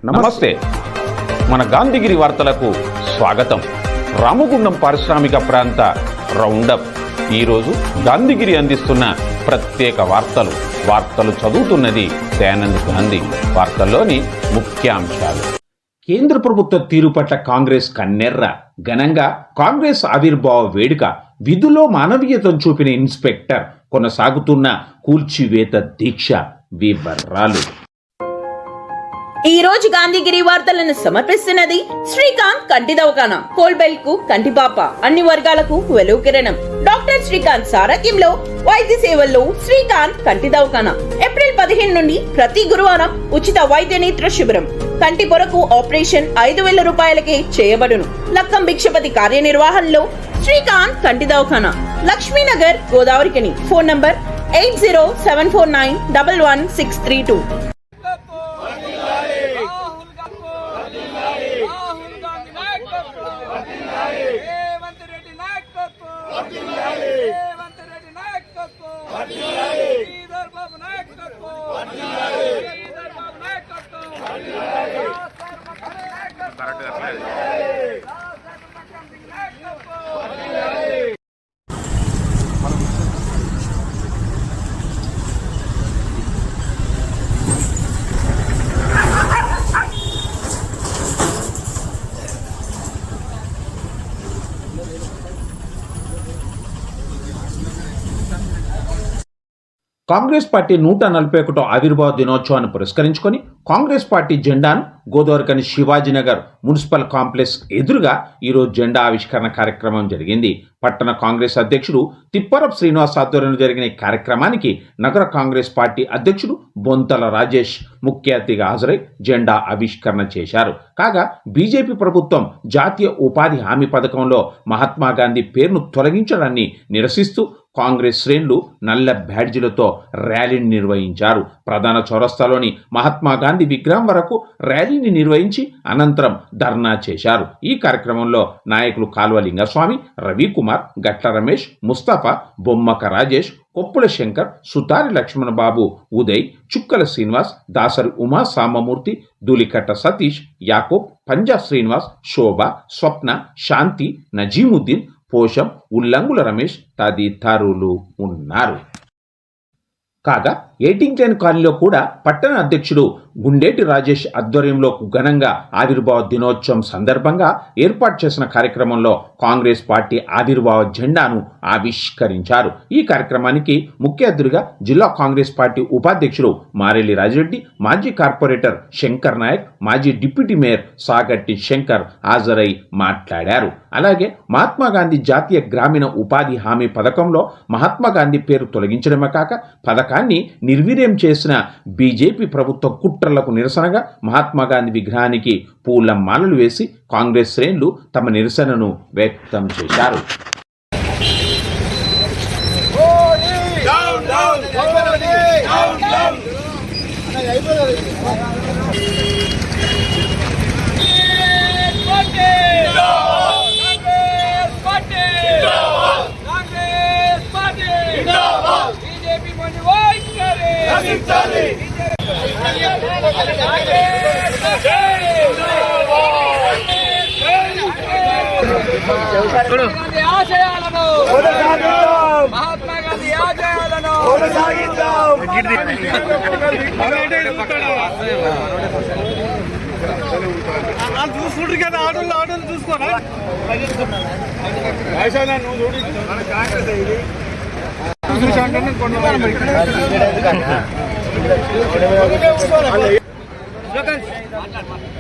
నమస్తే. మన గాంధీగిరి వార్తలకు స్వాగతం. రామగుండం పారిశ్రామిక ప్రాంత రౌండప్. ఈరోజు గాంధీగిరి అందిస్తున్న ప్రత్యేక వార్తలు చదువుతున్నది దయానంద్ గాంధీ. వార్తల్లోని ముఖ్యాంశాలు. కేంద్ర ప్రభుత్వ తీరు పట్ల కాంగ్రెస్ కన్నెర్ర. ఘనంగా కాంగ్రెస్ ఆవిర్భావ వేడుక. విధులో మానవీయతను చూపిన ఇన్స్పెక్టర్. కొనసాగుతున్న కూల్చివేత దీక్ష. వివరాలు. ఈ రోజు గాంధీగిరి వార్తలను సమర్పిస్తున్నది శ్రీకాంత్ కంటి దవాఖానా. కోల్బెల్ కు కంటిపాప. అన్ని వర్గాలకు వెలుగు కిరణం. డాక్టర్ శ్రీకాంత్ సారథ్యంలో వైద్య సేవల్లో శ్రీకాంత్ కంటి దవాఖానా. ఏప్రిల్ 15 నుండి ప్రతి గురువారం ఉచిత వైద్య నేత్ర శిబిరం. కంటి పొరకు ఆపరేషన్ 5,000 రూపాయలకే చేయబడును. లక్కం భిక్షపతి కార్యనిర్వహణలో శ్రీకాంత్ కంటి దవాఖానా, Lakshminagar, Godavarikhani. Phone number 8074911632. Congress party 141వ ఆవిర్భావ దినోత్సవాన్ని పురస్కరించుకొని కాంగ్రెస్ పార్టీ జెండాను గోదావరికని శివాజీనగర్ మున్సిపల్ కాంప్లెక్స్ ఎదురుగా ఈరోజు జెండా ఆవిష్కరణ కార్యక్రమం జరిగింది. పట్టణ కాంగ్రెస్ అధ్యక్షుడు తిప్పరపు శ్రీనివాస్ ఆధ్వర్యంలో జరిగిన ఈ కార్యక్రమానికి నగర కాంగ్రెస్ పార్టీ అధ్యక్షుడు బొంతల రాజేష్ ముఖ్య అతిథిగా హాజరై జెండా ఆవిష్కరణ చేశారు. కాగా బీజేపీ ప్రభుత్వం జాతీయ ఉపాధి హామీ పథకంలో మహాత్మా గాంధీ పేరును తొలగించడాన్ని నిరసిస్తూ కాంగ్రెస్ శ్రేణులు నల్ల బ్యాడ్జీలతో ర్యాలీని నిర్వహించారు. ప్రధాన చౌరస్తాలోని మహాత్మా గాంధీ విగ్రహం వరకు ర్యాలీని నిర్వహించి అనంతరం ధర్నా చేశారు. ఈ కార్యక్రమంలో నాయకులు కాల్వ లింగస్వామి, రవికుమార్, గట్ల రమేష్, ముస్తఫా, బొమ్మక రాజేష్, కొప్పుల శంకర్, సుతారి లక్ష్మణబాబు, ఉదయ్, చుక్కల శ్రీనివాస్, దాసరి ఉమా సామమూర్తి, ధూళికట్ట సతీష్, యాకోబ్, పంజా శ్రీనివాస్, శోభ, స్వప్న, శాంతి, నజీముద్దీన్, పోషం, ఉల్లంగుల రమేష్ తదితరులు ఉన్నారు. కాగా ఎయిటింగ్టన్ కాలనీలో కూడా పట్టణ అధ్యక్షుడు గుండేటి రాజేష్ ఆధ్వర్యంలో ఘనంగా ఆవిర్భావ దినోత్సవం సందర్భంగా ఏర్పాటు చేసిన కార్యక్రమంలో కాంగ్రెస్ పార్టీ ఆవిర్భావ జెండాను ఆవిష్కరించారు. ఈ కార్యక్రమానికి ముఖ్య అతిథిగా జిల్లా కాంగ్రెస్ పార్టీ ఉపాధ్యక్షుడు మారెల్లి రాజిరెడ్డి, మాజీ కార్పొరేటర్ శంకర్ నాయక్, మాజీ డిప్యూటీ మేయర్ సాగట్టి శంకర్ హాజరై మాట్లాడారు. అలాగే మహాత్మా గాంధీ జాతీయ గ్రామీణ ఉపాధి హామీ పథకంలో మహాత్మా గాంధీ పేరు తొలగించడమే కాక పథకాన్ని నిర్వీర్యం చేసిన బీజేపీ ప్రభుత్వ కుట్రలకు నిరసనగా మహాత్మా గాంధీ విగ్రహానికి పూల మాలలు వేసి కాంగ్రెస్ శ్రేణులు తమ నిరసనను వ్యక్తం చేశారు. మహాత్మా గాంధీ ఆశయాలను చూసుకుంటారు కదా. ఆటోలు చూసుకోరా.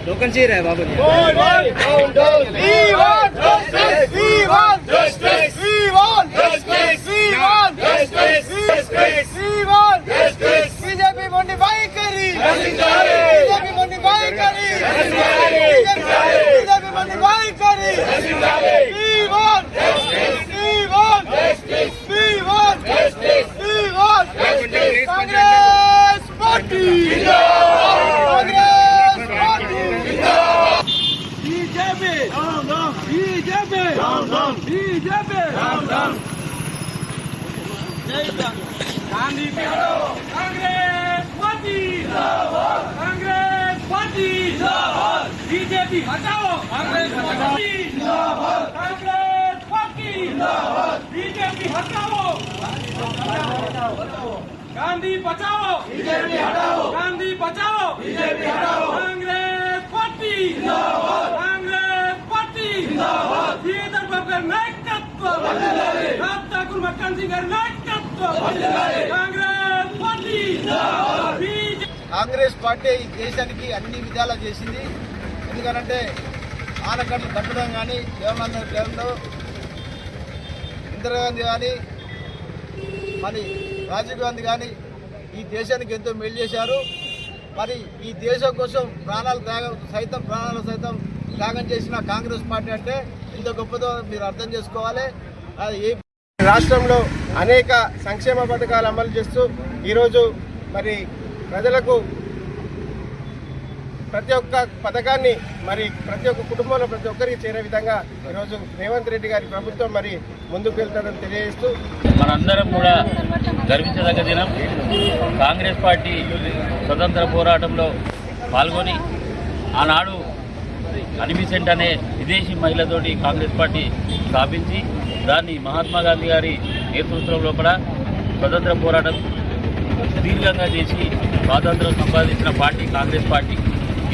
टोकन चाहिए रहा बाबू बीजेपी मोडिफाई करी बीजेपी मोडिफाई करी बीजेपी मोडिफाई करी कांग्रेस पार्टी कांग्रेस पार्टी हटाओ कांग्रेस जिंदाबाद कांग्रेस पार्टी जिंदाबाद बीजेपी हटाओ गांधी बचाओ बीजेपी हटाओ गांधी बचाओ बीजेपी हटाओ कांग्रेस पार्टी जिंदाबाद कांग्रेस पार्टी जिंदाबाद श्रीधर बाबू गाరి నాయకత్వం వర్ధిల్లాలి రాజ్ ఠాకూర్ మక్కన్ సింగ్ గారి నాయకత్వం వర్ధిల్లాలి కాంగ్రెస్ పార్టీ जिंदाबाद కాంగ్రెస్ పార్టీ ఈ దేశానికి అన్ని విధాలా చేసింది. ఎందుకంటే ఆనకట్టలు కట్టడం కానీ, జవహర్లాల్ నెహ్రూ టైంలో ఇందిరాగాంధీ కానీ, మరి రాజీవ్ గాంధీ కానీ ఈ దేశానికి ఎంతో మేలు చేశారు. మరి ఈ దేశం కోసం ప్రాణాలు సైతం త్యాగం చేసిన కాంగ్రెస్ పార్టీ అంటే ఎంత గొప్పదో మీరు అర్థం చేసుకోవాలి. అది ఏ రాష్ట్రంలో అనేక సంక్షేమ పథకాలు అమలు చేస్తూ ఈరోజు మరి ప్రజలకు ప్రతి ఒక్క పథకాన్ని మరి ప్రతి ఒక్క కుటుంబంలో ప్రతి ఒక్కరికి చేరే విధంగా ఈరోజు రేవంత్ రెడ్డి గారి ప్రభుత్వం మరి ముందుకు వెళ్తారని తెలియజేస్తూ మనందరం కూడా గర్వించదగ్గ దినం. కాంగ్రెస్ పార్టీ స్వతంత్ర పోరాటంలో పాల్గొని ఆనాడు అనిబిసెంట్ అనే విదేశీ మహిళతోటి కాంగ్రెస్ పార్టీ స్థాపించి దాన్ని మహాత్మా గాంధీ గారి నేతృత్వంలో కూడా స్వతంత్ర పోరాటం సుదీర్ఘంగా చేసి స్వాతంత్రం సంపాదించిన పార్టీ కాంగ్రెస్ పార్టీ.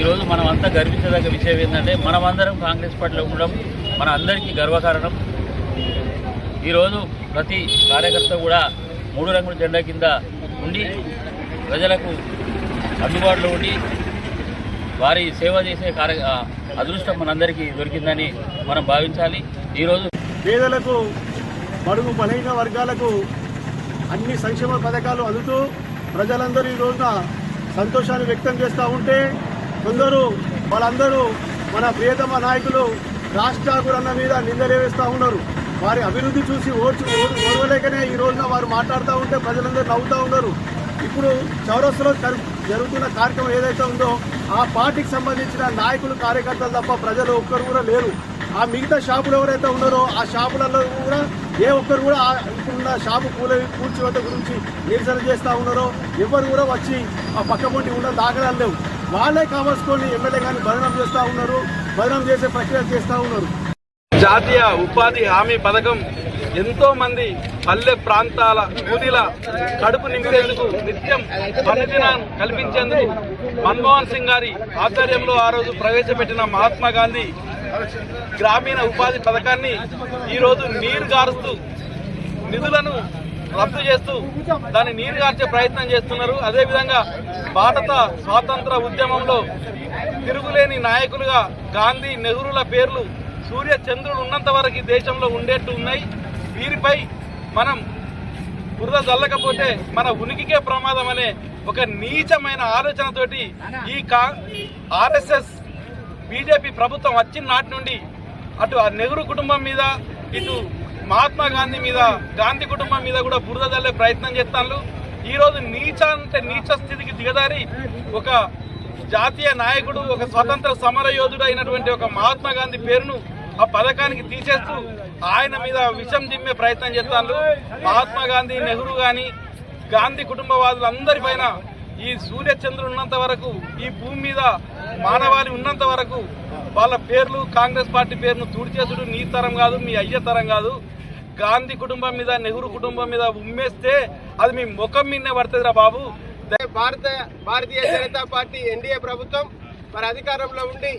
ఈరోజు మనం అంతా గర్వించదగ్గ విషయం ఏంటంటే మనమందరం కాంగ్రెస్ పార్టీలో ఉండడం మన అందరికీ గర్వకారణం. ఈరోజు ప్రతి కార్యకర్త కూడా 3 రంగుల జెండా కింద ఉండి ప్రజలకు అందుబాటులో ఉండి వారి సేవ చేసే అదృష్టం మనందరికీ దొరికిందని మనం భావించాలి. ఈరోజు పేదలకు బడుగు బలహీన వర్గాలకు అన్ని సంక్షేమ పథకాలు అందుతూ ప్రజలందరూ ఈ రోజున సంతోషాన్ని వ్యక్తం చేస్తూ ఉంటే వాళ్ళందరూ మన ప్రియతమ నాయకులు రాజ్ ఠాకూర్ అన్న మీద నిందలు వేస్తూ ఉన్నారు. వారి అభివృద్ధి చూసి ఓర్వలేకనే ఈ రోజున వారు మాట్లాడుతూ ఉంటే ప్రజలందరూ నవ్వుతూ ఉన్నారు. ఇప్పుడు చౌరస్తాలో జరుగుతున్న కార్యక్రమం ఏదైతే ఉందో ఆ పార్టీకి సంబంధించిన నాయకులు కార్యకర్తలు తప్ప ప్రజలు ఒక్కరు కూడా లేరు. ఆ మిగతా షాపులు ఎవరైతే ఉన్నారో ఆ షాపులలో కూడా ఏ ఒక్కరు కూడా ఇప్పుడున్న షాపు కూల్చివేత గురించి నిరసన చేస్తూ ఉన్నారో ఎవరు కూడా వచ్చి ఆ పక్క పొంటి ఉన్న దాఖలాలు లేవు. వాళ్ళే కావాల్సుకొని ఎమ్మెల్యే గారిని బదనాం చేస్తూ ఉన్నారు, బదనాం చేసే ప్రక్రియ చేస్తూ ఉన్నారు. జాతీయ ఉపాధి హామీ పథకం ఎంతో మంది పల్లె ప్రాంతాల కూలీల కడుపు నింపేందుకు నిత్యం పనిదినం కల్పించేందుకు మన్మోహన్ సింగ్ గారి ఆధ్వర్యంలో ఆ రోజు ప్రవేశపెట్టిన మహాత్మా గాంధీ గ్రామీణ ఉపాధి పథకాన్ని ఈరోజు నీరు గారుస్తూ నిధులను రద్దు చేస్తూ దాన్ని నీరు గార్చే ప్రయత్నం చేస్తున్నారు. అదేవిధంగా భారత స్వాతంత్ర ఉద్యమంలో తిరుగులేని నాయకులుగా గాంధీ, నెహ్రూల పేర్లు సూర్య చంద్రుడు ఉన్నంత వరకు ఈ దేశంలో ఉండేట్టు ఉన్నాయి. వీరిపై మనం బురద జల్లకపోతే మన ఉనికికే ప్రమాదం అనే ఒక నీచమైన ఆలోచనతోటి ఈ ఆర్ఎస్ఎస్ బీజేపీ ప్రభుత్వం వచ్చిన నాటి నుండి అటు ఆ నెహ్రూ కుటుంబం మీద, ఇటు మహాత్మా గాంధీ మీద, గాంధీ కుటుంబం మీద కూడా బురద జల్లే ప్రయత్నం చేస్తాను. ఈరోజు నీచ స్థితికి దిగదారి ఒక జాతీయ నాయకుడు, ఒక స్వతంత్ర సమర యోధుడు అయినటువంటి ఒక మహాత్మా గాంధీ పేరును ఆ పథకానికి తీసేస్తూ ఆయన మీద విషం జిమ్మే ప్రయత్నం చేస్తాను. మహాత్మా గాంధీ, నెహ్రూ కానీ గాంధీ కుటుంబవాదులందరిపైన ఈ సూర్యచంద్రుడు ఉన్నంత వరకు, ఈ భూమి మీద మానవాళి ఉన్నంత వరకు వాళ్ళ పేర్లు, కాంగ్రెస్ పార్టీ పేరును తుడిచేసుడు నీ తరం కాదు, మీ అయ్య తరం కాదు. గాంధీ కుటుంబం మీద, నెహ్రూ కుటుంబం మీద ఉమ్మేస్తే అది మీ ముఖం మీదనే పడుతుందిరా బాబు. భారతీయ జనతా పార్టీ ఎన్డీఏ ప్రభుత్వం మరి అధికారంలో ఉండి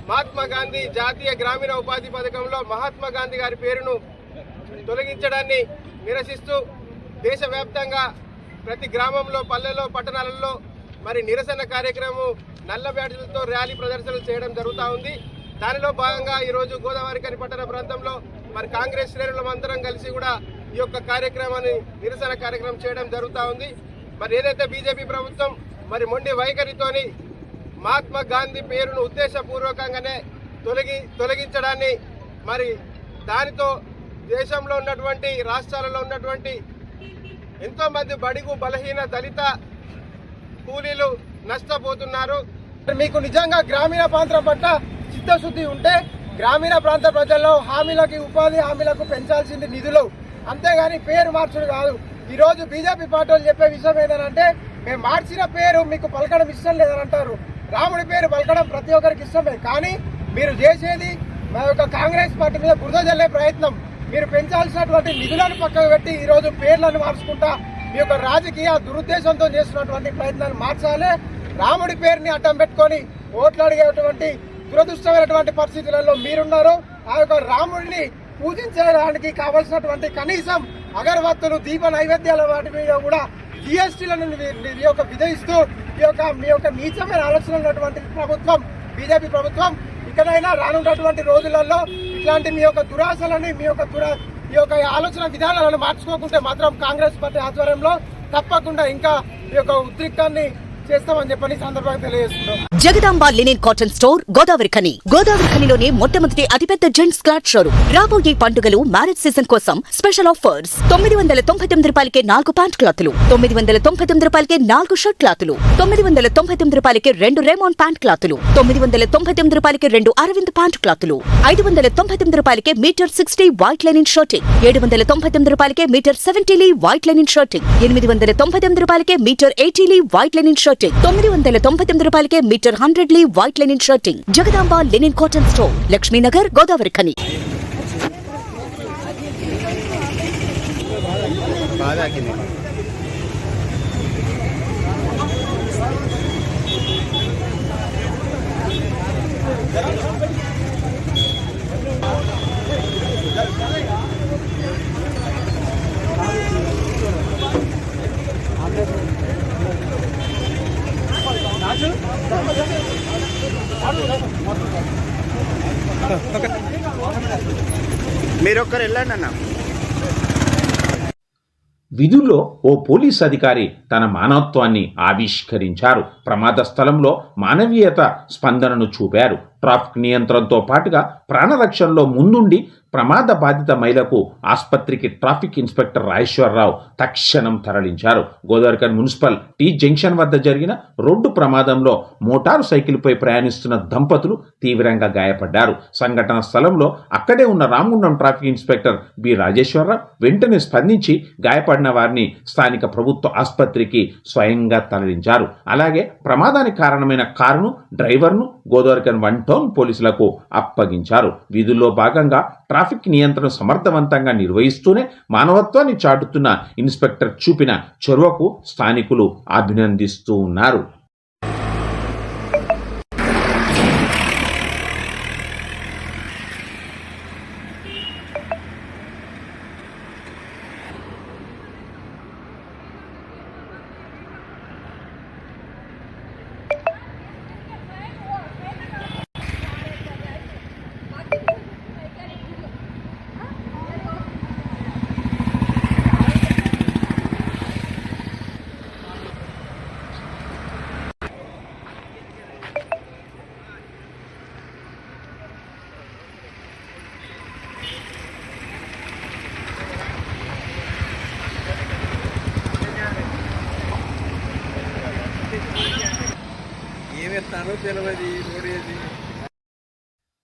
మహాత్మా గాంధీ జాతీయ గ్రామీణ ఉపాధి పథకంలో మహాత్మా గాంధీ గారి పేరును తొలగించడాన్ని నిరసిస్తూ దేశవ్యాప్తంగా ప్రతి గ్రామంలో, పల్లెల్లో, పట్టణాలలో మరి నిరసన కార్యక్రమం నల్ల బ్యాడ్జీలతో ర్యాలీ ప్రదర్శనలు చేయడం జరుగుతూ ఉంది. దానిలో భాగంగా ఈరోజు గోదావరిఖని పట్టణ ప్రాంతంలో మరి కాంగ్రెస్ శ్రేణులందరం కలిసి కూడా ఈ యొక్క కార్యక్రమాన్ని, నిరసన కార్యక్రమం చేయడం జరుగుతూ ఉంది. మరి ఏదైతే బీజేపీ ప్రభుత్వం మరి మొండి వైఖరితోని మహాత్మా గాంధీ పేరును ఉద్దేశపూర్వకంగానే తొలగించడాన్ని, మరి దానితో దేశంలో ఉన్నటువంటి రాష్ట్రాలలో ఉన్నటువంటి ఎంతో మంది బడుగు బలహీన దళిత కూలీలు నష్టపోతున్నారు. మీకు నిజంగా గ్రామీణ ప్రాంతం పట్ల చిత్తశుద్ధి ఉంటే గ్రామీణ ప్రాంత ప్రజల్లో హామీలకి, ఉపాధి హామీలకు పెంచాల్సింది నిధులు, అంతేగాని పేరు మార్చుడు కాదు. ఈరోజు బీజేపీ పార్టీలు చెప్పే విషయం ఏంటంటే మేము మార్చిన పేరు మీకు పలకడం ఇష్టం లేదని అంటారు. రాముడి పేరు పలకడం ప్రతి ఒక్కరికి ఇష్టమే. కానీ మీరు చేసేది మా యొక్క కాంగ్రెస్ పార్టీ మీద బురద జల్లే ప్రయత్నం. మీరు పెంచాల్సినటువంటి నిధులను పక్కకు పెట్టి ఈరోజు పేర్లను మార్చుకుంటా మీ యొక్క రాజకీయ దురుద్దేశంతో చేస్తున్నటువంటి ప్రయత్నాన్ని మార్చాలి. రాముడి పేరుని అడ్డం పెట్టుకొని ఓట్లు అడిగేటువంటి దురదృష్టమైనటువంటి పరిస్థితులలో మీరున్నారు. ఆ యొక్క రాముడిని పూజించడానికి కావలసినటువంటి కనీసం అగరబత్తులు, దీప నైవేద్యాల వాటి మీద కూడా జిఎస్టీలను విధిస్తూ మీ యొక్క నీచమైన ఆలోచన ఉన్నటువంటి ప్రభుత్వం బీజేపీ ప్రభుత్వం. ఇకనైనా రానున్నటువంటి రోజులలో ఇట్లాంటి మీ యొక్క దురాశలని, మీ యొక్క ఆలోచన విధానాలను మార్చుకోకుంటే మాత్రం కాంగ్రెస్ పార్టీ ఆధ్వర్యంలో తప్పకుండా ఇంకా ఈ యొక్క ఉద్రిక్తాన్ని చేస్తామని చెప్పని సందర్భంగా తెలియజేస్తున్నాం. Jagadamba linen cotton store Godavarikhani. గోదావరిఖనిలోని మొట్టమొదటి అతిపెద్ద జెంట్స్ క్లాత్ షోరూమ్. రాబోయే పండుగలు, మ్యారేజ్ సీజన్ కోసం స్పెషల్ ఆఫర్స్. 999 రూపాయలకే 4 ప్యాంట్ క్లాతులు, 999 రూపాయలకే 4 షర్ట్ క్లాతులు, 999 రూపాయలకే 2 రేమాన్ ప్యాంట్ క్లాతులు, 999 రూపాయలకే 2 అరవింద్ ప్యాంట్ క్లాతులు, 599 రూపాయలకే మీటర్ 60 వైట్ లెనిన్ షర్టింగ్, 799 రూపాయలకే metre 70 lea white linen shirting, 899 రూపాయలకే metre 80 lea white linen shirting, 999 రూపాయలకే metre 100 lea white linen shirting. Jagadamba linen cotton store, Lakshminagar, Godavarikhani. మీరొక్కరు వెళ్ళండి అన్న. విధుల్లో ఓ పోలీస్ అధికారి తన మానవత్వాన్ని ఆవిష్కరించారు. ప్రమాద స్థలంలో మానవీయత స్పందనను చూపారు. ట్రాఫిక్ నియంత్రణతో పాటుగా ప్రాణరక్షణలో ముందుండి ప్రమాద బాధిత మహిళకు ఆసుపత్రికి ట్రాఫిక్ ఇన్స్పెక్టర్ రాజేశ్వరరావు తక్షణం తరలించారు. గోదావరిఖని మున్సిపల్ టీ జంక్షన్ వద్ద జరిగిన రోడ్డు ప్రమాదంలో మోటారు సైకిల్పై ప్రయాణిస్తున్న దంపతులు తీవ్రంగా గాయపడ్డారు. సంఘటన స్థలంలో అక్కడే ఉన్న Ramagundam traffic inspector B Rajeshwara Rao వెంటనే స్పందించి గాయపడిన వారిని స్థానిక ప్రభుత్వ ఆసుపత్రికి స్వయంగా తరలించారు. అలాగే ప్రమాదానికి కారణమైన కారును, డ్రైవర్ను గోదావరిఖని 1 టౌన్ పోలీసులకు అప్పగించారు. విధుల్లో భాగంగా ట్రాఫిక్ నియంత్రణ సమర్థవంతంగా నిర్వహిస్తూనే మానవత్వాన్ని చాటుతున్న ఇన్స్పెక్టర్ చూపిన చొరవకు స్థానికులు అభినందిస్తూ ఉన్నారు.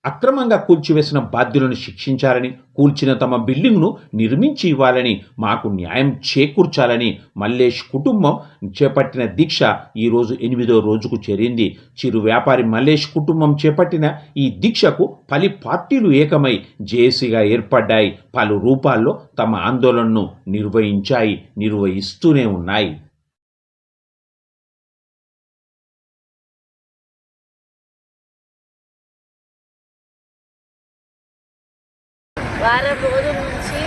అక్రమంగా కూల్చివేసిన బాధ్యులను శిక్షించాలని, కూల్చిన తమ బిల్డింగ్ను నిర్మించి ఇవ్వాలని, మాకు న్యాయం చేకూర్చాలని మల్లేష్ కుటుంబం చేపట్టిన దీక్ష ఈరోజు 8వ రోజుకు చేరింది. చిరు వ్యాపారి మల్లేష్ కుటుంబం చేపట్టిన ఈ దీక్షకు పలు పార్టీలు ఏకమై జేఏసీగా ఏర్పడ్డాయి. పలు రూపాల్లో తమ ఆందోళనను నిర్వహిస్తూనే ఉన్నాయి. వారం రోజుల నుంచి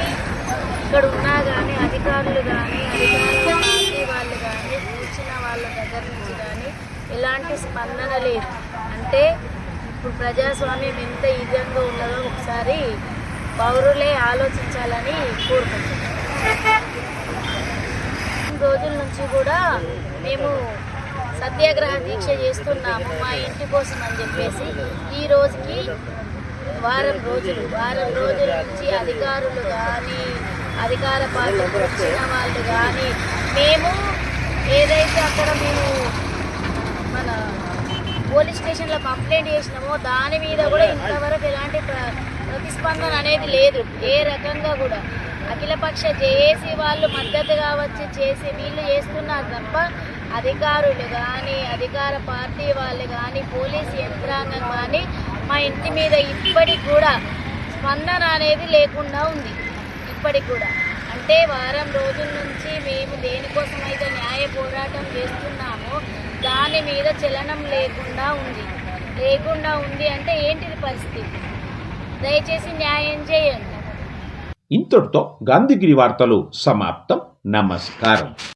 ఇక్కడ ఉన్నా కానీ అధికారులు కానీ పార్టీ వాళ్ళు కానీ కూర్చున్న వాళ్ళ దగ్గర నుంచి కానీ ఎలాంటి స్పందన లేదు. అంటే ఇప్పుడు ప్రజాస్వామ్యం ఎంత ఈజంగా ఉన్నదో ఒకసారి పౌరులే ఆలోచించాలని కోరుకుంటున్నాం. రోజుల నుంచి కూడా మేము సత్యాగ్రహ దీక్ష చేస్తున్నాము మా ఇంటి కోసం అని చెప్పేసి. ఈ రోజుకి వారం రోజుల నుంచి అధికారులు కానీ అధికార పార్టీకి వచ్చిన వాళ్ళు కానీ మేము ఏదైతే అక్కడ మేము మన పోలీస్ స్టేషన్లో కంప్లైంట్ చేసినామో దాని మీద కూడా ఇంతవరకు ఎలాంటి ప్రతిస్పందన అనేది లేదు. ఏ రకంగా కూడా అఖిలపక్ష జేఏసీ వాళ్ళు మద్దతుగా వచ్చి చేసి వీళ్ళు చేస్తున్నారు తప్ప అధికారులు కానీ అధికార పార్టీ వాళ్ళు కానీ పోలీస్ యంత్రాంగం కానీ మా ఇంటి మీద ఇప్పటికి కూడా స్పందన అనేది లేకుండా ఉంది. ఇప్పటికి కూడా అంటే వారం రోజుల నుంచి మేము దేనికోసమైతే న్యాయ పోరాటం చేస్తున్నామో దాని మీద చలనం లేకుండా ఉంది అంటే ఏంటిది పరిస్థితి? దయచేసి న్యాయం చేయండి. ఇంతటితో గాంధీగిరి వార్తలు సమాప్తం. నమస్కారం.